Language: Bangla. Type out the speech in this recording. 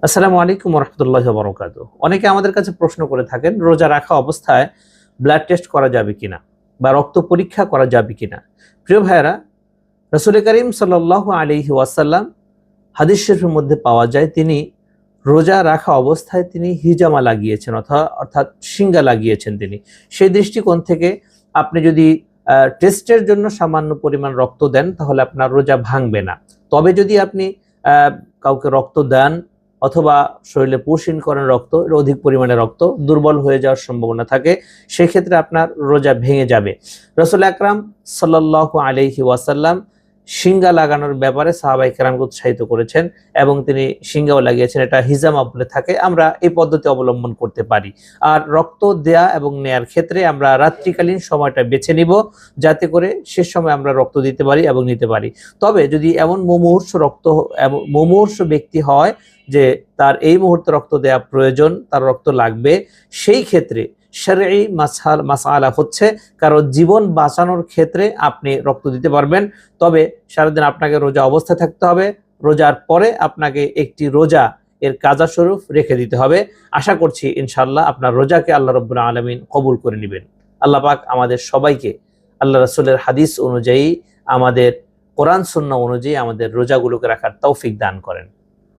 আসসালামু আলাইকুম রহমতুল্লাহ বরকাত। অনেকে আমাদের কাছে প্রশ্ন করে থাকেন, রোজা রাখা অবস্থায় ব্লাড টেস্ট করা যাবে কিনা বা রক্ত পরীক্ষা করা যাবে কিনা। প্রিয় ভাইয়েরা, রাসূল করিম সাল্লাল্লাহু আলাইহি ওয়াসাল্লাম হাদিস শরীফের মধ্যে পাওয়া যায়, তিনি রোজা রাখা অবস্থায় তিনি হিজামা লাগিয়েছেন, অর্থাৎ সিঙ্গা লাগিয়েছেন। তিনি সেই দৃষ্টিকোণ থেকে আপনি যদি টেস্টের জন্য সামান্য পরিমাণ রক্ত দেন তাহলে আপনার রোজা ভাঙবে না। তবে যদি আপনি কাউকে রক্ত দেন অথবা শরীরে পুশিন করেন রক্ত, অধিক পরিমাণে রক্ত দুর্বল হয়ে যাওয়ার সম্ভাবনা থাকে, সেক্ষেত্রে আপনার রোজা ভেঙে যাবে। রাসূল আকরাম সাল্লাল্লাহু আলাইহি ওয়াসাল্লাম সিঙ্গা লাগানোর ব্যাপারে সাহাবায়ে কেরামকে উৎসাহিত করেছেন এবং তিনি সিঙ্গাও লাগিয়েছেন। এটা হিজামা বলে থাকে। আমরা এই পদ্ধতি অবলম্বন করতে পারি। আর রক্ত দেয়া এবং নেয়ার ক্ষেত্রে আমরা রাত্রিকালীন সময়টা বেছে নিব, যাতে করে শেষ সময় আমরা রক্ত দিতে পারি এবং নিতে পারি। তবে যদি এমন মুমূর্ষু ব্যক্তি হয় যে তার এই মুহূর্তে রক্ত দেয়া প্রয়োজন, তার রক্ত লাগবে, সেই ক্ষেত্রে শরঈ মাসআলা হচ্ছে, কারণ জীবন বাঁচানোর ক্ষেত্রে আপনি রক্ত দিতে পারবেন। তবে সারাদিন আপনাকে রোজা অবস্থায় থাকতে হবে। রোজার পরে আপনাকে একটি রোজা এর কাজা স্বরূপ রেখে দিতে হবে। আশা করছি ইনশাআল্লাহ আপনার রোজাকে আল্লাহ রাব্বুল আলামিন কবুল করে নেবেন। আল্লাহ পাক আমাদের সবাইকে আল্লাহ রাসূলের হাদিস অনুযায়ী, আমাদের কোরআন সুন্নাহ অনুযায়ী আমাদের রোজাগুলোকে রাখার তৌফিক দান করেন।